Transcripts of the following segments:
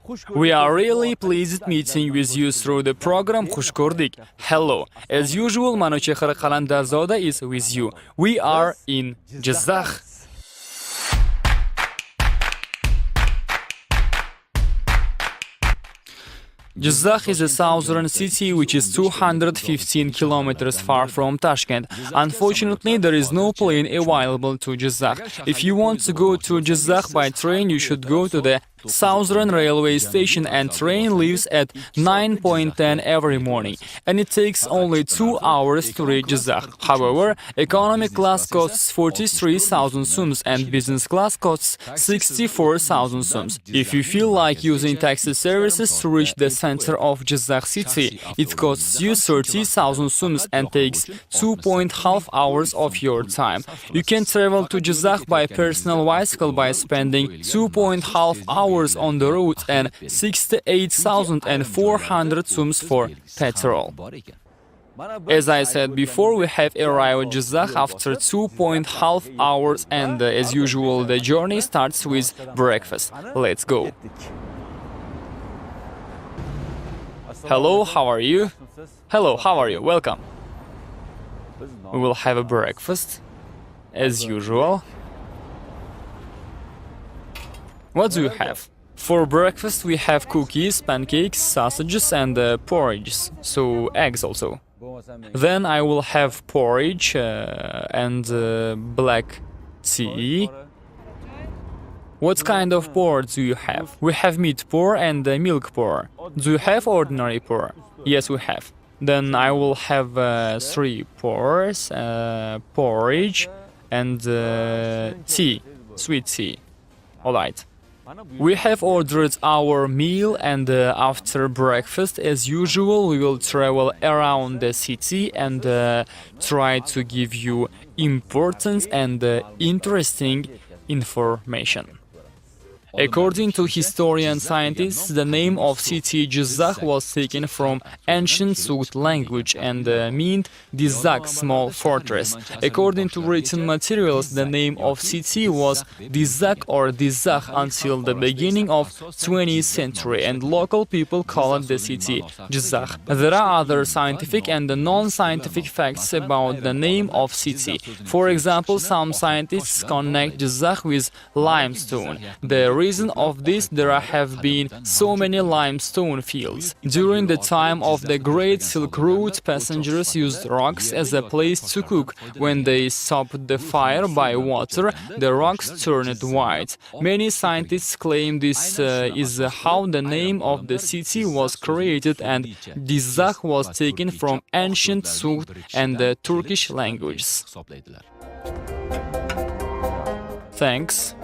We are really pleased meeting with you through the program Xush rdik. Hello. As usual, Manuchehar Qalandarzoda is with you. We are in Jizzax. Jizzax is a southern city which is 215 kilometers far from Tashkent. Unfortunately, there is no plane available to Jizzax. If you want to go to Jizzax by train, you should go to the Southern Railway Station, and train leaves at 9:10 every morning, and it takes only 2 hours to reach Jizzax. However, economy class costs 43,000 sums and business class costs 64,000 sums. If you feel like using taxi services to reach the center of Jizzax city, it costs you 30,000 sums and takes 2.5 hours of your time. You can travel to Jizzax by personal bicycle by spending 2.5 hours on the road and 68,400 sums for petrol. As I said before, we have arrived at Jizzax after 2.5 hours, and as usual, the journey starts with breakfast. Let's go. Hello, how are you? Hello, how are you? Welcome. We will have a breakfast, as usual. What do you have? For breakfast we have cookies, pancakes, sausages and porridges, so eggs also. Then I will have porridge and black tea. What kind of pork do you have? We have meat pork and milk pork. Do you have ordinary pork? Yes, we have. Then I will have 3 porks, porridge and tea, sweet tea. Alright. We have ordered our meal, and after breakfast, as usual, we will travel around the city and try to give you important and interesting information. According to historian scientists, the name of city Jizzax was taken from ancient Sugd language and meant Dizak, small fortress. According to written materials, the name of city was Dizak or Dizak until the beginning of 20th century, and local people called the city Jizzax. There are other scientific and non-scientific facts about the name of city. For example, some scientists connect Jizzax with limestone. The reason of this, there have been so many limestone fields. During the time of the Great Silk Route, passengers used rocks as a place to cook. When they stopped the fire by water, the rocks turned white. Many scientists claim this is how the name of the city was created, and Jizzax was taken from ancient Sugd and the Turkish languages. Thanks.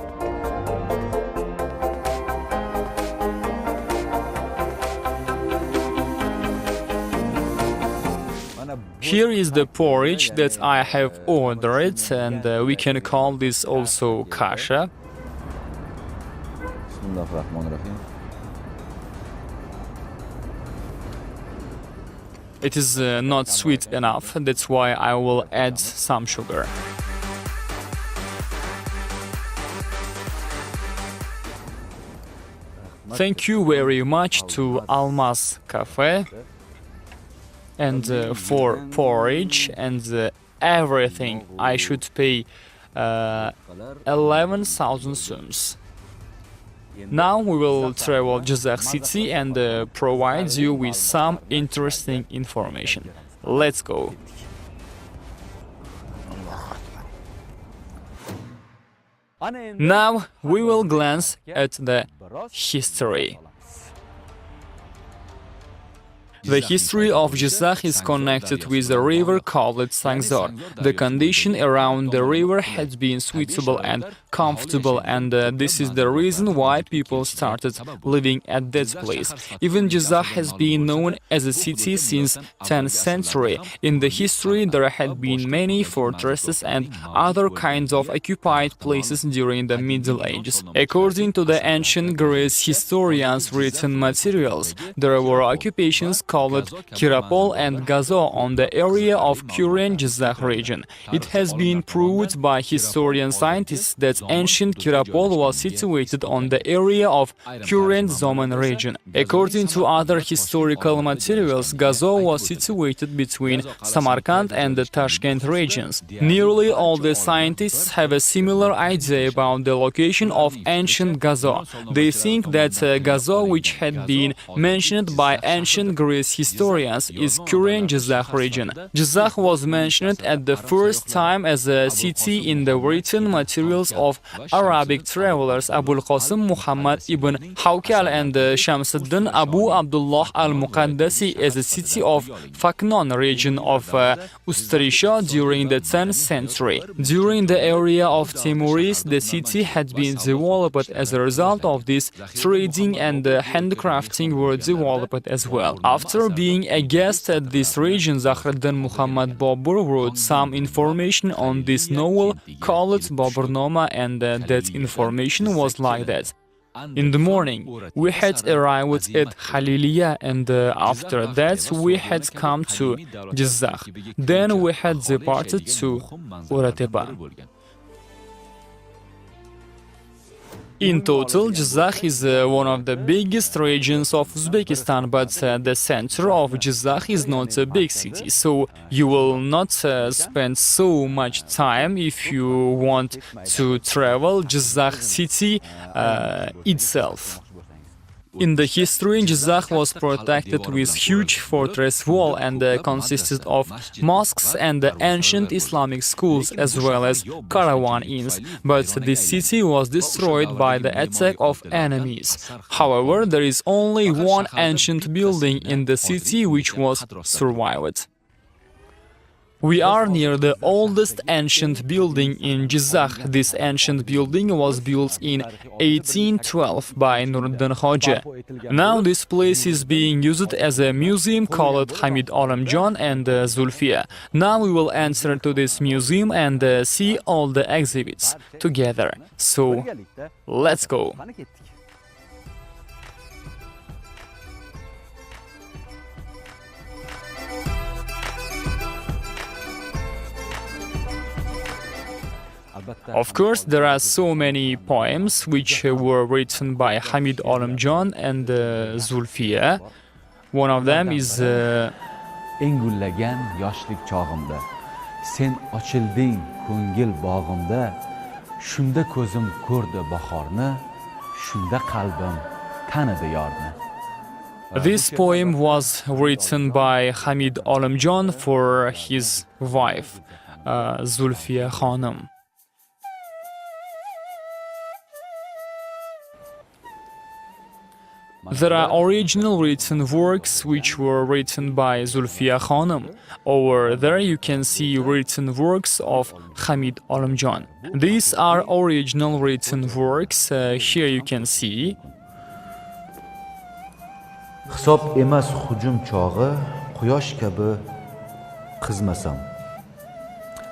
Here is the porridge that I have ordered, and we can call this also kasha. It is not sweet enough, that's why I will add some sugar. Thank you very much to Almaz Cafe and for porridge and everything. I should pay 11,000 sums. Now we will travel Jizzax city and provide you with some interesting information. Let's go. Now we will glance at the history. The history of Jizzax is connected with a river called Sangzor. The condition around the river has been suitable and comfortable, and this is the reason why people started living at that place. Even Jizzax has been known as a city since 10th century. In the history, there had been many fortresses and other kinds of occupied places during the Middle Ages. According to the ancient Greek historians' written materials, there were occupations called Kirapol and Gazo on the area of current Jizzax region. It has been proved by historian scientists that ancient Kirapol was situated on the area of current Zoman region. According to other historical materials, Gazo was situated between Samarkand and the Tashkent regions. Nearly all the scientists have a similar idea about the location of ancient Gazo. They think that Gazo, which had been mentioned by ancient Greece historians, is current Jizzax region. Jizzax was mentioned at the first time as a city in the written materials of Arabic travelers Abul Qasim Muhammad ibn Hawkal and Shamsuddin Abu Abdullah al-Muqaddasi as a city of Faknon region of Ustarisha during the 10th century. During the area of Timuris, the city had been developed. As a result of this, trading and handcrafting were developed as well. After being a guest at this region, Zakhreddin Muhammad Babur wrote some information on this novel called Baburnoma, and that information was like that. In the morning, we had arrived at Khaliliya, and after that we had come to Jizzax. Then we had departed to Uratepa. In total, Jizzax is one of the biggest regions of Uzbekistan, but the center of Jizzax is not a big city, so you will not spend so much time if you want to travel Jizzax city itself. In the history, Jizzax was protected with huge fortress wall and consisted of mosques and ancient Islamic schools as well as caravan inns, but this city was destroyed by the attack of enemies. However, there is only one ancient building in the city which was survived. We are near the oldest ancient building in Jizzax. This ancient building was built in 1812 by Nuruddin Hoja. Now this place is being used as a museum called Hamid Alamjon and Zulfiya. Now we will enter to this museum and see all the exhibits together. So, let's go. Of course, there are so many poems which were written by Hamid Alamjon and Zulfiya. One of them is Engullagan yoshlik chog'imda sen ochilding ko'ngil bog'imda shunda ko'zim ko'rdi bahorni shunda qalbim tanidi yorni. This poem was written by Hamid Alamjon for his wife, Zulfiya Khanum. There are original written works which were written by Zulfiya Khanum. Over there you can see written works of Hamid Alamjon. These are original written works. Here you can see. Hisob emas hujum chog'i quyosh kabi qizmasam.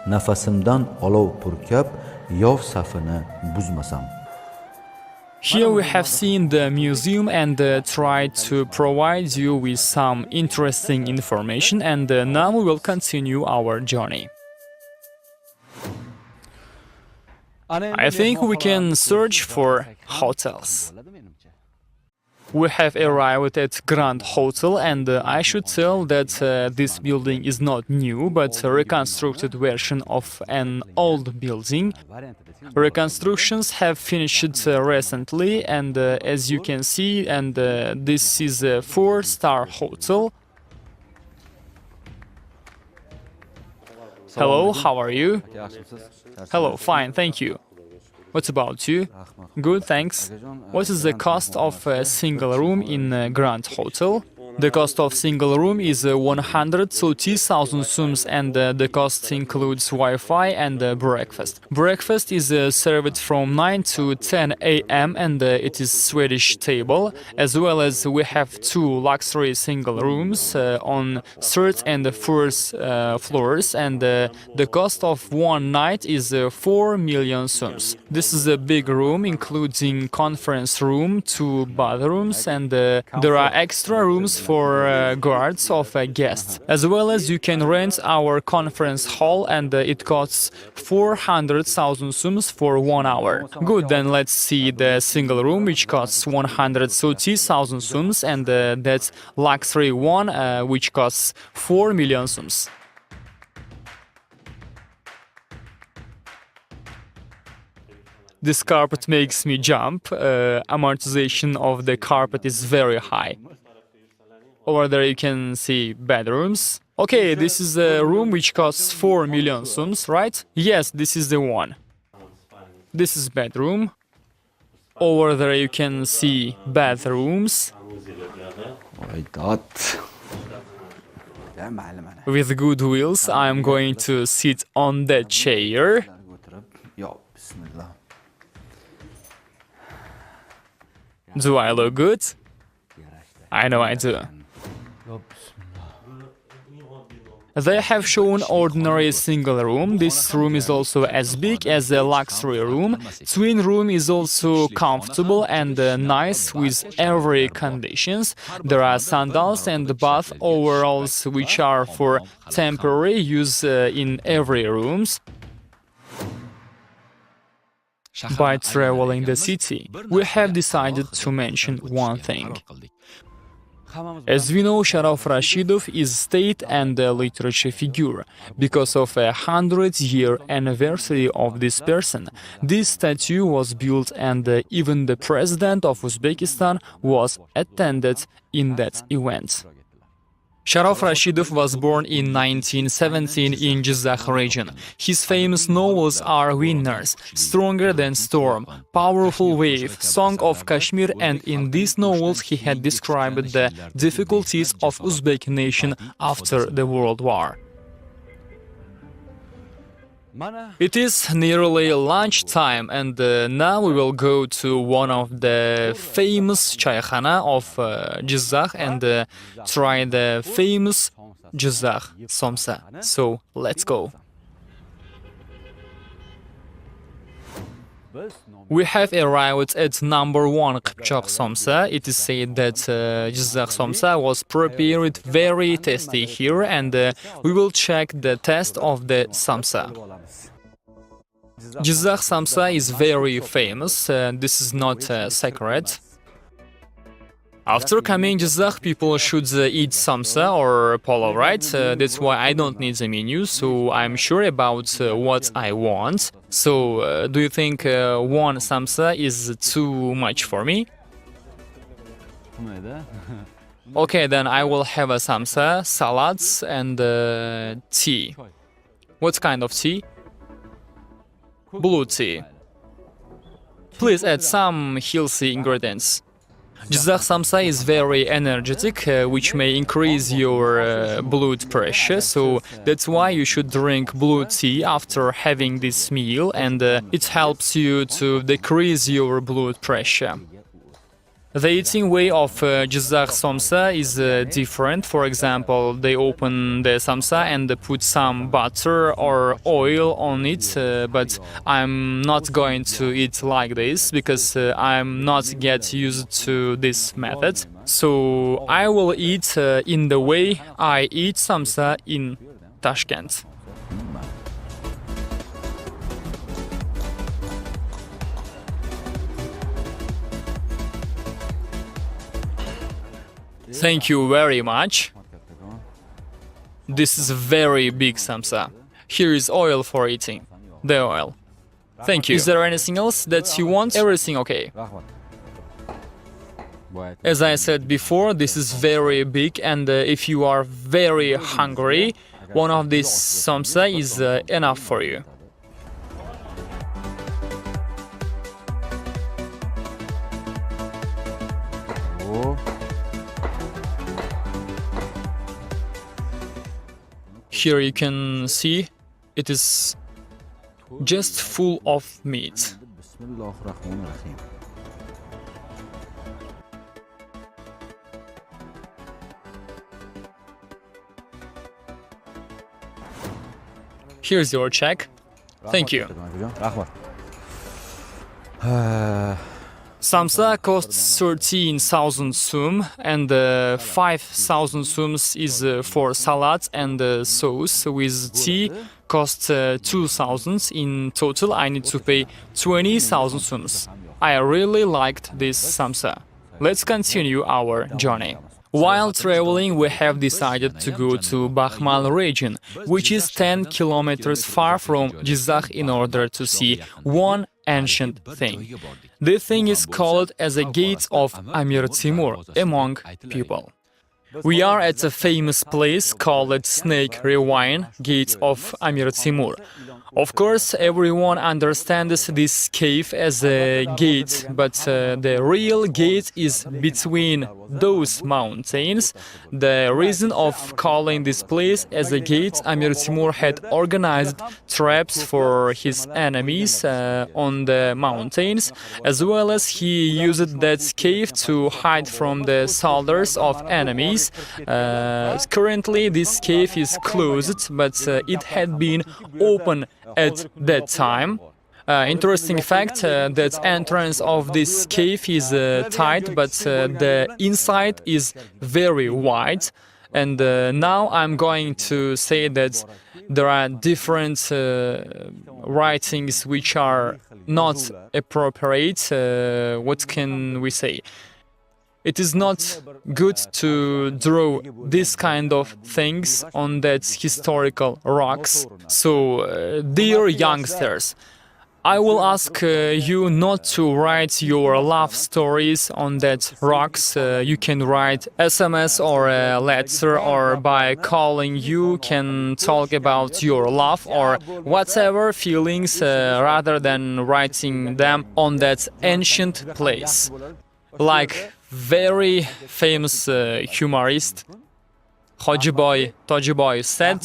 Nafasimdan olov purkab yov safini buzmasam. Here we have seen the museum and tried to provide you with some interesting information, and now we will continue our journey. I think we can search for hotels. We have arrived at Grand Hotel, and I should tell that this building is not new, but a reconstructed version of an old building. Reconstructions have finished recently, and as you can see, and this is a 4-star hotel. Hello, how are you? Hello, fine, thank you. What about you? Good, thanks. What is the cost of a single room in a Grand Hotel? The cost of single room is 130,000 sums, and the cost includes Wi-Fi and breakfast. Breakfast is served from 9 to 10 a.m. and it is Swedish table, as well as we have 2 luxury single rooms on 3rd and 1st floors, and the cost of one night is 4 million sums. This is a big room including conference room, 2 bathrooms, and there are extra rooms for guards of guests. As well as you can rent our conference hall, and it costs 400,000 sums for 1 hour. Good, then let's see the single room, which costs 130,000 sums, and that's luxury one, which costs 4 million sums. This carpet makes me jump. Amortization of the carpet is very high. Over there you can see bedrooms. Okay, this is a room which costs 4 million sums, right? Yes, this is the one. This is bedroom. Over there you can see bathrooms. With good wheels, I'm going to sit on the chair. Do I look good? I know I do. They have shown ordinary single room. This room is also as big as a luxury room. Twin room is also comfortable and nice with every conditions. There are sandals and bath overalls which are for temporary use in every rooms. By traveling the city, we have decided to mention one thing. As we know, Sharof Rashidov is state and a literature figure. Because of a 100-year anniversary of this person, this statue was built, and even the president of Uzbekistan was attended in that event. Sharof Rashidov was born in 1917 in Jizzax region. His famous novels are Winners, Stronger Than Storm, Powerful Wave, Song of Kashmir, and in these novels he had described the difficulties of Uzbek nation after the World War. It is nearly lunchtime, and now we will go to one of the famous chaykhana of Jizzax and try the famous Jizzax somsa. So let's go. We have arrived at number 1 Qipchoq somsa. It is said that Jizzax somsa was prepared very tasty here, and we will check the taste of the samsa. Jizzax samsa is very famous. This is not a secret. After coming Jizzax, people should eat samsa or polo, right? That's why I don't need the menu, so I'm sure about what I want. So, do you think 1 samsa is too much for me? Okay, then I will have a samsa, salads, and tea. What kind of tea? Blue tea. Please add some healthy ingredients. Jizzax samsa is very energetic, which may increase your blood pressure, so that's why you should drink blue tea after having this meal, and it helps you to decrease your blood pressure. The eating way of Jizzax samsa is different. For example, they open the samsa and put some butter or oil on it, but I'm not going to eat like this because I'm not get used to this method. So I will eat in the way I eat samsa in Tashkent. Thank you very much. This is a very big samsa. Here is oil for eating. The oil. Thank you. Is there anything else that you want? Everything okay? As I said before, this is very big, and if you are very hungry, one of these samsa is enough for you. Here you can see it is just full of meat. Here's your check. Thank you. Samsa costs 13,000 sum, and 5,000 sums is for salad and sauce with tea costs 2,000. In total, I need to pay 20,000 sums. I really liked this samsa. Let's continue our journey. While traveling, we have decided to go to Bahmal region, which is 10 kilometers far from Jizzax, in order to see one ancient thing. The thing is called as a gate of Amir Timur among people. We are at a famous place called Snake Ravine, Gate of Amir Timur. Of course, everyone understands this cave as a gate, but the real gate is between those mountains. The reason of calling this place as a gate, Amir Timur had organized traps for his enemies on the mountains, as well as he used that cave to hide from the soldiers of enemies. Currently, this cave is closed, but it had been open at that time. Interesting fact, that entrance of this cave is tight, but the inside is very wide. And now I'm going to say that there are different writings which are not appropriate. What can we say? It is not good to draw this kind of things on that historical rocks. So, dear youngsters, I will ask you not to write your love stories on that rocks. You can write SMS or a letter, or by calling you can talk about your love or whatever feelings, rather than writing them on that ancient place. Like very famous humorist Tojiboy said,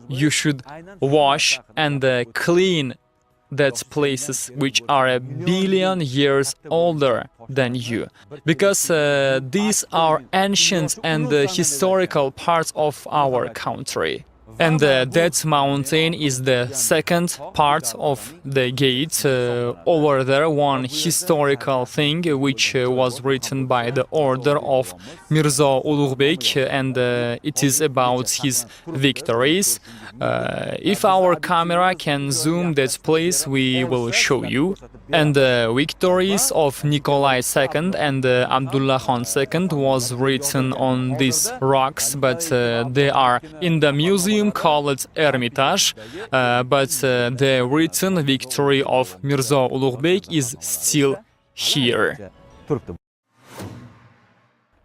you should wash and clean that places which are 1 billion years older than you, because these are ancient and historical parts of our country. And that mountain is the second part of the gate. Over there, one historical thing which was written by the order of Mirza Ulugh-Bek, and it is about his victories. If our camera can zoom that place, we will show you. And the victories of Nikolai II and Abdullah Khan II was written on these rocks, but they are in the museum called Hermitage, but the written victory of Mirza Ulugh-Bek is still here.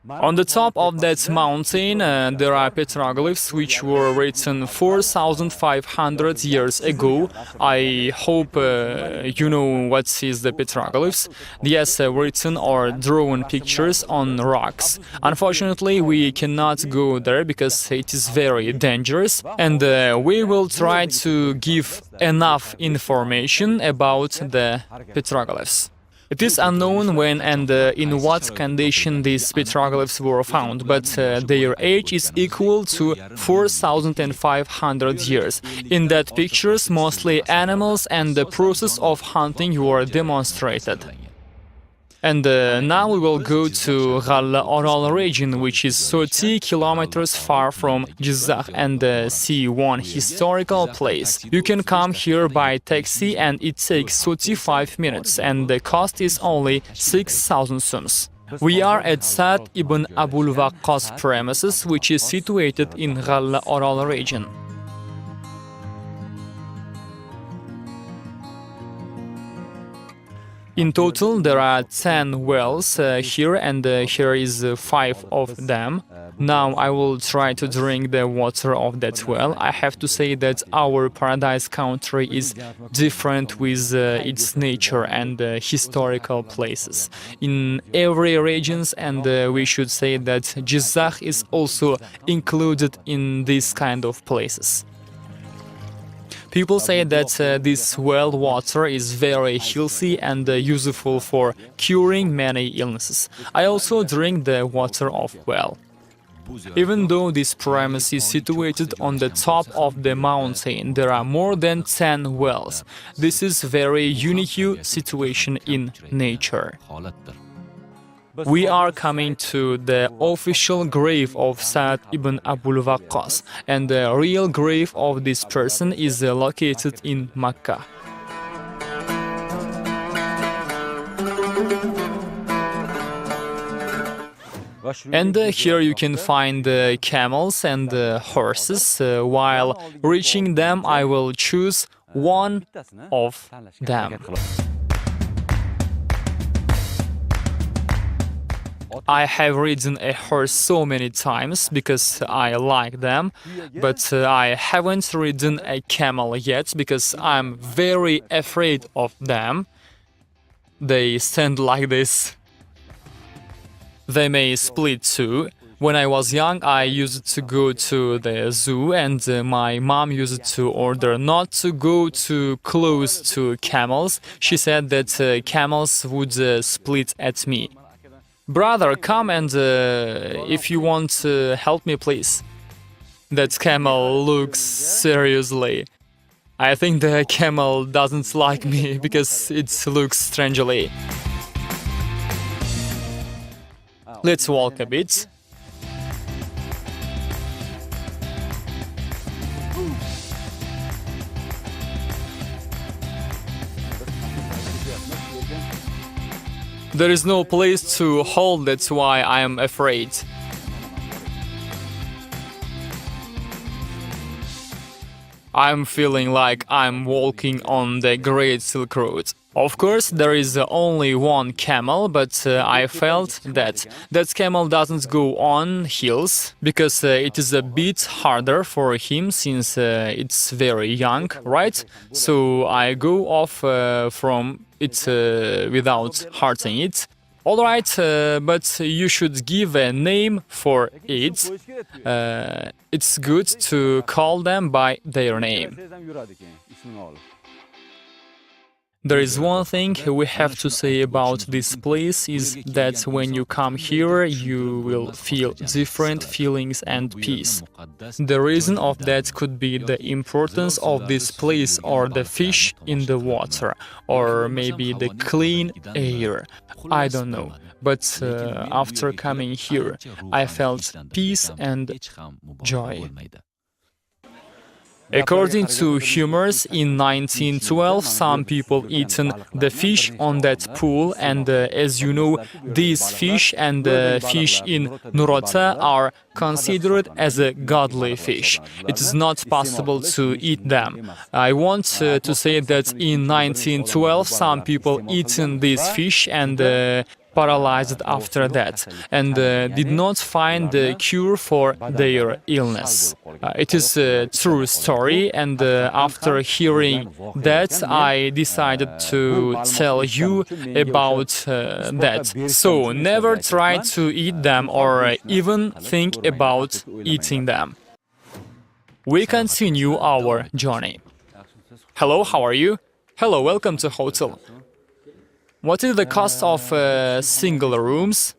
On the top of that mountain, there are petroglyphs which were written 4,500 years ago. I hope you know what is the petroglyphs. Yes, written or drawn pictures on rocks. Unfortunately, we cannot go there because it is very dangerous, and we will try to give enough information about the petroglyphs. It is unknown when and in what condition these petroglyphs were found, but their age is equal to 4,500 years. In that pictures, mostly animals and the process of hunting were demonstrated. And now we will go to Ghalla Oral region, which is 30 kilometers far from Jizzax, and see one historical place. You can come here by taxi and it takes 35 minutes, and the cost is only 6,000 sums. We are at Sa'd ibn Abul Waqqas premises, which is situated in Ghalla Oral region. In total, there are 10 wells here, and here is 5 of them. Now I will try to drink the water of that well. I have to say that our paradise country is different with its nature and historical places in every regions, and we should say that Jizzax is also included in this kind of places. People say that this well water is very healthy and useful for curing many illnesses. I also drink the water of well. Even though this premise is situated on the top of the mountain, there are more than 10 wells. This is very unique situation in nature. We are coming to the official grave of Sa'd ibn Abul Waqqas, and the real grave of this person is located in Makkah. And here you can find camels and horses. While reaching them, I will choose one of them. I have ridden a horse so many times because I like them, but I haven't ridden a camel yet because I'm very afraid of them. They stand like this. They may split too. When I was young, I used to go to the zoo, and my mom used to order not to go too close to camels. She said that camels would split at me. Brother, come and if you want to help me, please. That camel looks seriously. I think the camel doesn't like me because it looks strangely. Let's walk a bit. There is no place to hold, that's why I am afraid. I'm feeling like I'm walking on the Great Silk Road. Of course, there is only one camel, but I felt that camel doesn't go on hills because it is a bit harder for him since it's very young, right? So I go off from it without hurting it. Alright, but you should give a name for it. It's good to call them by their name. There is one thing we have to say about this place is that when you come here, you will feel different feelings and peace. The reason of that could be the importance of this place or the fish in the water or maybe the clean air. I don't know. But after coming here, I felt peace and joy. According to humors, in 1912, some people eaten the fish on that pool, and as you know, these fish and the fish in Nurota are considered as a godly fish. It is not possible to eat them. I want to say that in 1912, some people eaten these fish and paralyzed after that, and did not find the cure for their illness. It is a true story, and after hearing that, I decided to tell you about that. So never try to eat them or even think about eating them. We continue our journey. Hello, how are you? Hello, welcome to hotel. What is the cost of single rooms?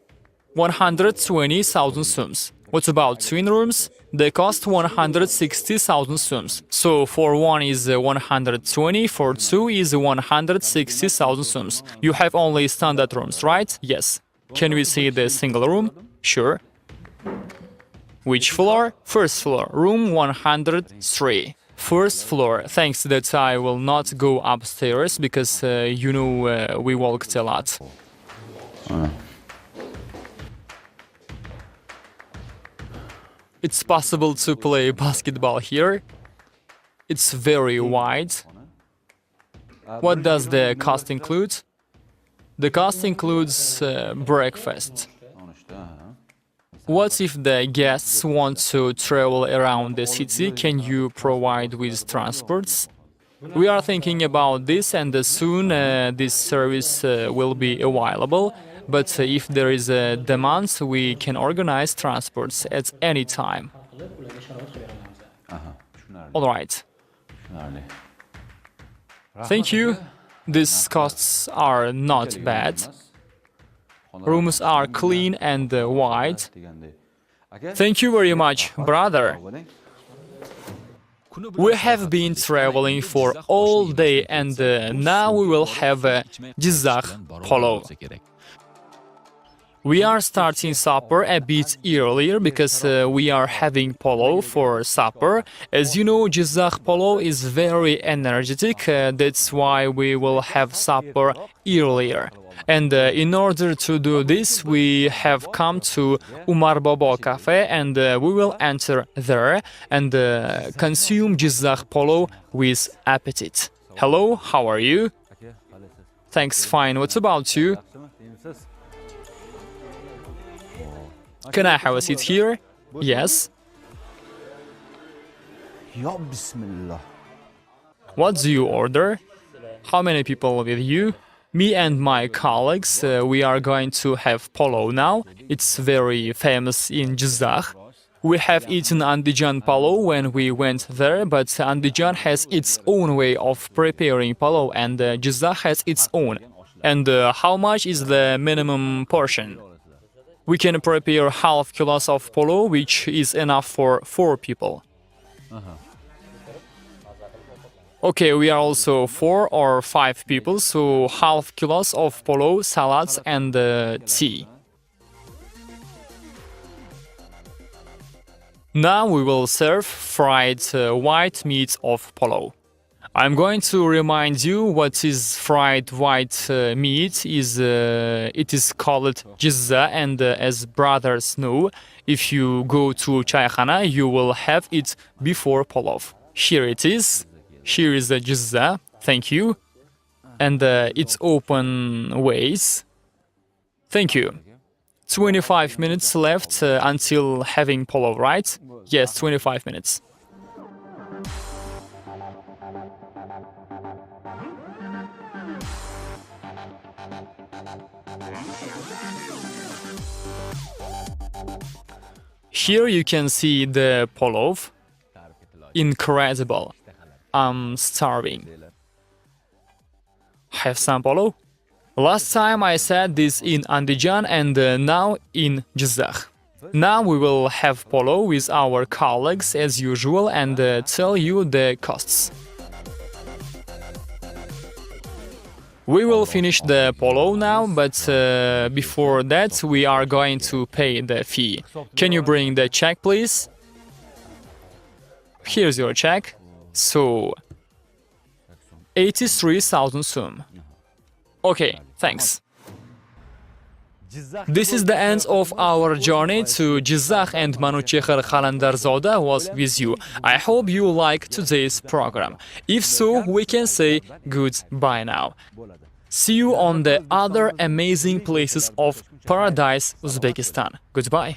120,000 sums. What about twin rooms? They cost 160,000 sums. So for one is 120, for two is 160,000 sums. You have only standard rooms, right? Yes. Can we see the single room? Sure. Which floor? First floor, room 103. First floor. Thanks that I will not go upstairs because you know we walked a lot. It's possible to play basketball here. It's very wide. What does the cost include? The cost includes breakfast. What if the guests want to travel around the city? Can you provide with transports? We are thinking about this, and soon this service will be available. But if there is a demand, we can organize transports at any time. All right. Thank you. These costs are not bad. Rooms are clean and wide. Thank you very much, brother. We have been traveling for all day and now we will have a Jizzax polo. We are starting supper a bit earlier because we are having polo for supper. As you know, Jizzax polo is very energetic, that's why we will have supper earlier. And in order to do this, we have come to Umar Baba Cafe and we will enter there and consume Jizzax polo with appetite. Hello, how are you? Thanks, fine. What about you? Can I have a seat here? Yes. Ya Bismillah. What do you order? How many people with you? Me and my colleagues, we are going to have polo now. It's very famous in Jizzax. We have eaten Andijan polo when we went there, but Andijan has its own way of preparing polo and Jizzax has its own. And how much is the minimum portion? We can prepare half kilos of polo, which is enough for 4 people. Okay, we are also 4 or 5 people, so half kilos of polo, salads and tea. Now we will serve fried white meat of polo. I'm going to remind you what is fried white meat. It is called jizza, and as brothers know, if you go to Chaykhana, you will have it before pulov. Here it is. Here is the jizza. Thank you. And it's open ways. Thank you. 25 minutes left until having pulov, right? Yes, 25 minutes. Here you can see the pulov. Incredible. I'm starving. Have some pulov? Last time I said this in Andijan and now in Jizzax. Now we will have polo with our colleagues as usual and tell you the costs. We will finish the polo now, but before that we are going to pay the fee. Can you bring the check, please? Here's your check. So, 83,000 soom. Okay, thanks. This is the end of our journey to Jizzax, and Manuchekhar Khalandarzoda was with you. I hope you like today's program. If so, we can say goodbye now. See you on the other amazing places of Paradise, Uzbekistan. Goodbye.